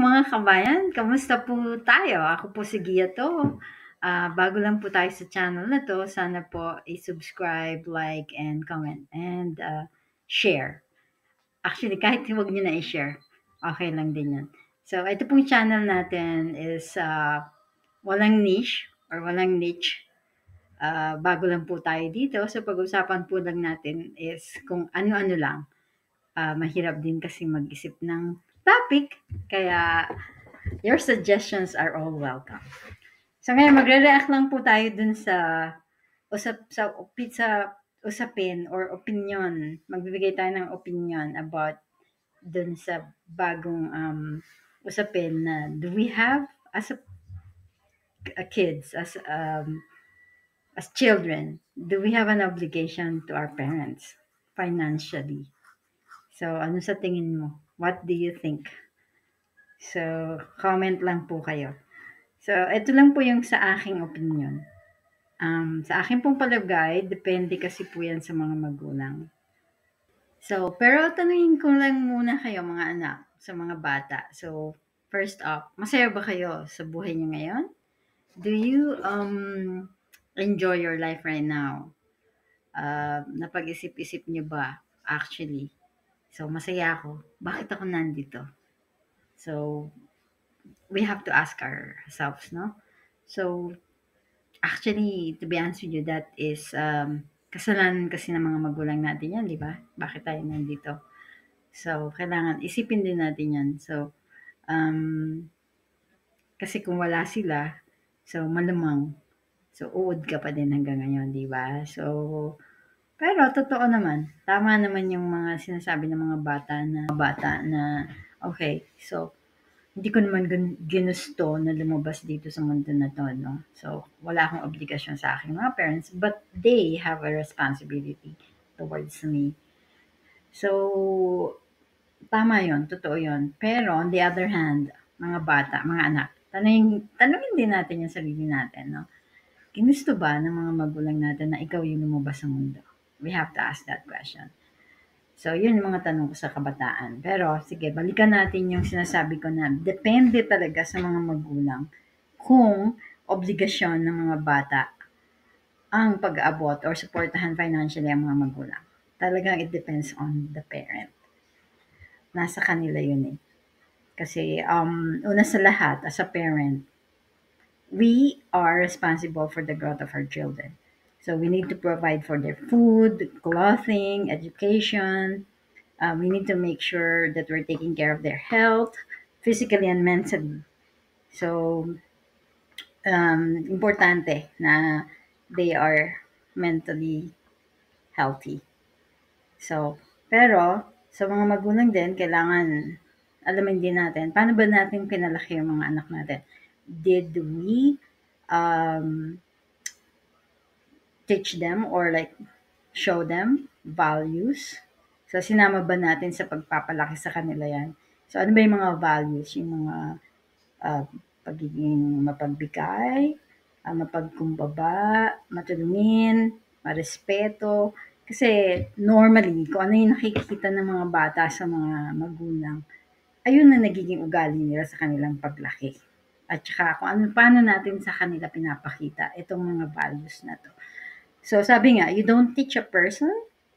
mga kabayan, kamusta po tayo? Ako po si Gia 'to. Bago lang po tayo sa channel na 'to, sana po i-subscribe, like, and comment, and share. Actually, kahit huwag niyo na i-share, okay lang din 'yan. So, ito pong channel natin is walang niche or walang niche. Bago lang po tayo dito, so pag-usapan po lang natin is kung ano-ano lang. Mahirap din kasi mag-isip ng topic, kaya your suggestions are all welcome. So ngayon, magre-react lang po tayo dun sa usapin or opinion. Magbibigay tayo ng opinion about dun sa bagong usapin na do we have as a kids, as children, do we have an obligation to our parents financially? So ano sa tingin mo? What do you think? So comment lang po kayo. So ito lang po yung sa aking opinion. Sa akin pong palagay, depende kasi po yan sa mga magulang. So, pero tanungin ko lang muna kayo mga anak, sa mga bata. So, first up, masaya ba kayo sa buhay niyo ngayon? Do you enjoy your life right now? Napag-isip-isip niyo ba actually? So, masaya ako. Bakit ako nandito? So, we have to ask ourselves, no? So, actually, to be honest with you, that is kasalanan kasi ng mga magulang natin yan, di ba? Bakit tayo nandito? So, kailangan isipin din natin yan. So, kasi kung wala sila, so malamang, so uod ka pa din hanggang ngayon, di ba? So, pero totoo naman, tama naman yung mga sinasabi ng mga bata na okay, so hindi ko naman ginusto na lumabas dito sa mundo na 'to 'no. So, wala akong obligasyon sa aking mga parents, but they have a responsibility towards me. So, tama 'yun, totoo 'yun. Pero on the other hand, mga bata, mga anak, tanungin din natin 'yung sarili natin 'no. Ginusto ba ng mga magulang natin na ikaw 'yung lumabas sa mundo? We have to ask that question. So, yun yung mga tanong ko sa kabataan. Pero, sige, balikan natin yung sinasabi ko na depende talaga sa mga magulang kung obligasyon ng mga bata ang pag-abot or supportahan financially ang mga magulang. Talagang it depends on the parent. Nasa kanila yun eh. Kasi, una sa lahat, as a parent, we are responsible for the growth of our children. So, we need to provide for their food, clothing, education. We need to make sure that we're taking care of their health, physically and mentally. So, importante na they are mentally healthy. So, pero sa mga magulang din, kailangan alamin din natin, paano ba natin pinalaki yung mga anak natin? Did we teach them or like show them values? So, sinama ba natin sa pagpapalaki sa kanila yan? So, ano ba yung mga values? Yung mga uh, pagiging mapagbigay, mapagkumbaba, matulungin, marespeto. Kasi normally, kung ano yung nakikita ng mga bata sa mga magulang, ayun na nagiging ugali nila sa kanilang paglaki. At saka kung ano, paano natin sa kanila pinapakita itong mga values na to. So sabi nga, you don't teach a person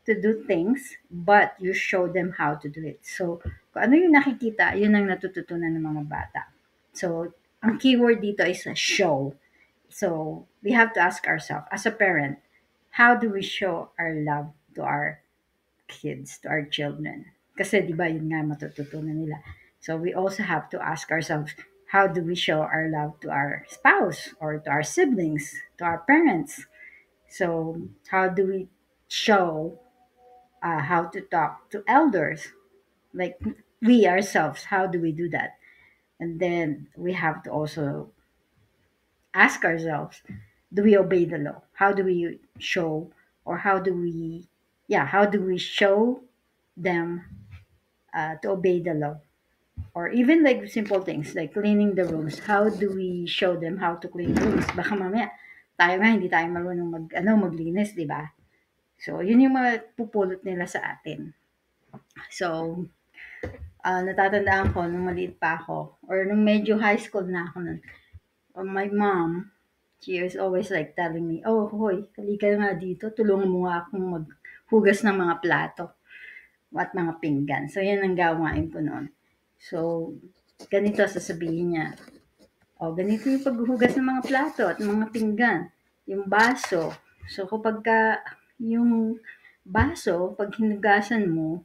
to do things, but you show them how to do it. So kung ano yung nakikita, yun ang natututunan ng mga bata. So ang keyword dito is a show. So we have to ask ourselves, as a parent, how do we show our love to our kids, to our children? Kasi di ba yun nga matututunan nila. So we also have to ask ourselves, how do we show our love to our spouse or to our siblings, to our parents? So, how do we show how to talk to elders? Like we ourselves, how do we do that? And then we have to also ask ourselves, do we obey the law? How do we show, or how do we show them to obey the law? Or even like simple things like cleaning the rooms. How do we show them how to clean rooms? Baka mamaya, tayo nga hindi tayo marunong maglinis, di ba? So, yun yung mga pupulot nila sa atin. So, Natatandaan ko nung maliit pa ako or nung medyo high school na ako nun, my mom, she was always like telling me, "Oh, hoy, halika nga dito, tulungan mo nga akong maghugas ng mga plato at mga pinggan." So, yan ang gawain ko noon. So, ganito sasabihin niya, "Oh, ganito yung paghuhugas ng mga plato at mga pinggan, yung baso." So, kapagka yung baso, 'pag hinugasan mo,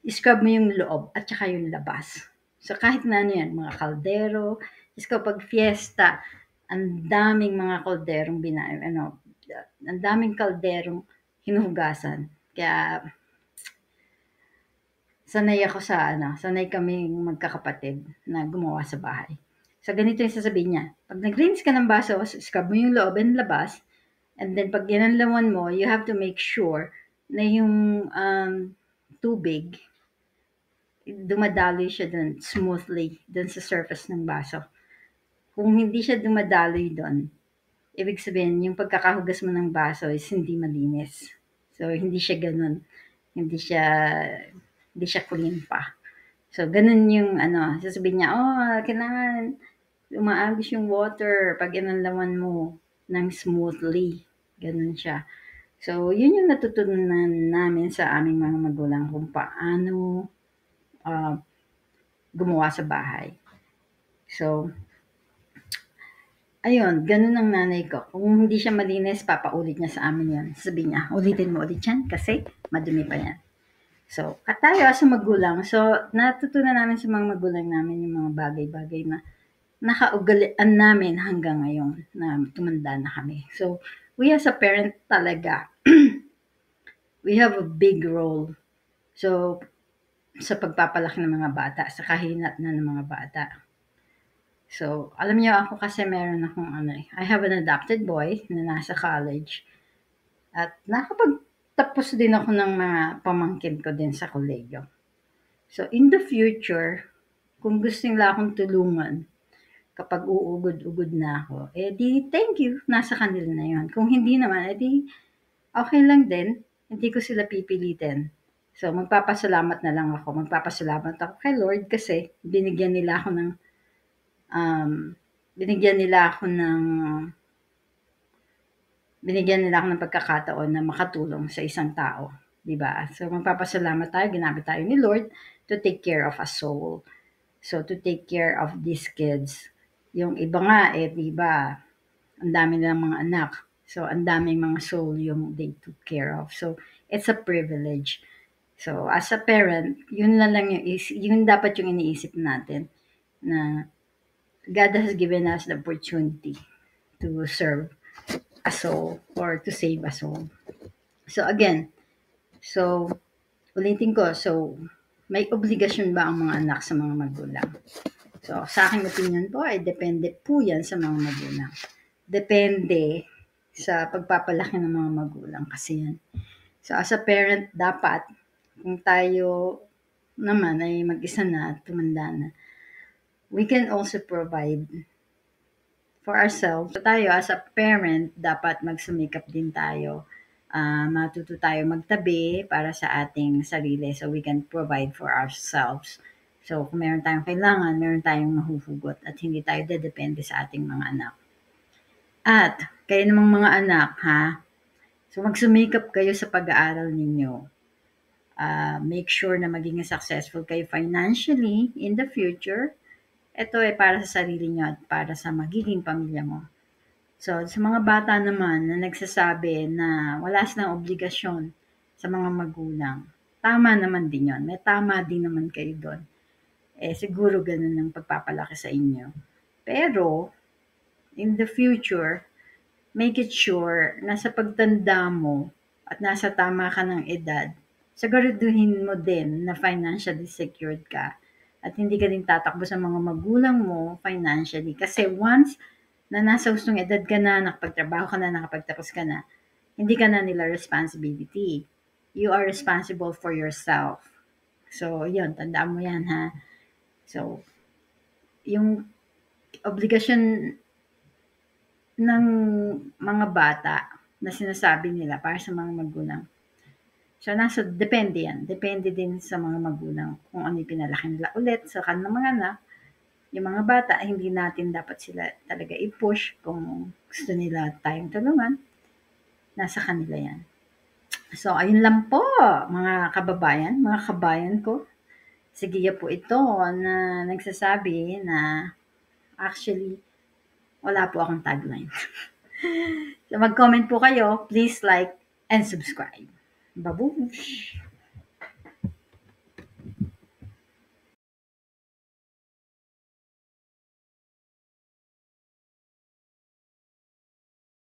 i-scrub mo yung loob at saka yung labas. So, kahit na ano yan, mga kaldero, is kapag fiesta, ang daming mga kalderong ang daming kalderong hinuhugasan. Kaya, sanay kaming magkakapatid na gumawa sa bahay. So, ganito yung sasabihin niya. Pag nag-rinse ka ng baso, scrub mo yung loob and labas. And then, pag ginanlawan mo, you have to make sure na yung tubig, dumadaloy siya dun smoothly dun sa surface ng baso. Kung hindi siya dumadaloy dun, ibig sabihin, yung pagkakahugas mo ng baso is hindi malinis. So, hindi siya ganun. Hindi siya, hindi siya clean pa. So, ganun yung sasabihin niya, oh, kailangan umaagos yung water pag inanlawan mo ng smoothly. Ganun siya. So, yun yung natutunan namin sa aming mga magulang kung paano uh, gumawa sa bahay. So, ayun, ganun ang nanay ko. Kung hindi siya malinis, papaulit niya sa amin yun. Sabihin niya, ulitin mo ulit yan kasi madumi pa yan. So, at tayo as magulang, so natutunan namin sa mga magulang namin yung mga bagay-bagay na nakaugalian namin hanggang ngayon na tumanda na kami. So, we as a parent talaga, we have a big role. So, sa pagpapalaki ng mga bata, sa kahinat na ng mga bata. So, alam niyo ako kasi meron akong I have an adopted boy na nasa college at nakapagtapos din ako ng mga pamangkin ko din sa kolehiyo. So, in the future, kung gusto nila akong tulungan, kapag uugod-ugod na ako, eh di thank you, nasa kanila na yun. Kung hindi naman, eh di okay lang din, hindi ko sila pipilitin. So, magpapasalamat na lang ako. Magpapasalamat ako kay Lord kasi um, binigyan nila ako ng ng pagkakataon na makatulong sa isang tao, 'di ba? So magpapasalamat tayo, ginamit tayo ni Lord to take care of a soul. So to take care of these kids. Yung iba nga eh 'di ba, ang dami nilang mga anak. So ang daming mga soul yung they took care of. So it's a privilege. So as a parent, yun na lang yun dapat yung iniisip natin na God has given us the opportunity to serve a soul or to save a soul. So again, so ulitin ko, so may obligasyon ba ang mga anak sa mga magulang? So sa aking opinion po ay depende po yan sa mga magulang. Depende sa pagpapalaki ng mga magulang kasi yan. So as a parent, dapat kung tayo naman ay mag-isa na at tumanda na, we can also provide for ourselves. So tayo as a parent, dapat magsumikap din tayo. Matuto tayo magtabi para sa ating sarili so we can provide for ourselves. So kung meron tayong kailangan, meron tayong mahuhugot at hindi tayo dedepende sa ating mga anak. At kayo namang mga anak, ha? So magsumikap kayo sa pag-aaral ninyo. Make sure na maging successful kayo financially in the future. Ito ay para sa sarili nyo at para sa magiging pamilya mo. So, sa mga bata naman na nagsasabi na wala silang obligasyon sa mga magulang, tama naman din yun. May tama din naman kayo doon. Eh, siguro ganun ang pagpapalaki sa inyo. Pero, in the future, make it sure na sa pagtanda mo at nasa tama ka ng edad, siguraduhin mo din na financially secured ka at hindi ka din tatakbo sa mga magulang mo financially. Kasi once na nasa hustong edad ka na, nakapagtrabaho ka na, nakapagtapos ka na, hindi ka na nila responsibility. You are responsible for yourself. So, yun, tandaan mo yan, ha? So, yung obligasyon ng mga bata na sinasabi nila para sa mga magulang, So, depende yan. Depende din sa mga magulang kung ano yung pinalaki nila ulit sa kanilang mga anak. Yung mga bata, hindi natin dapat sila talaga i-push kung gusto nila tayong tulungan. Nasa kanila yan. So, ayun lang po, mga kababayan, mga kabayan ko. Si Gia po ito na nagsasabi na actually, wala po akong tagline. So, mag-comment po kayo. Please like and subscribe. Babush!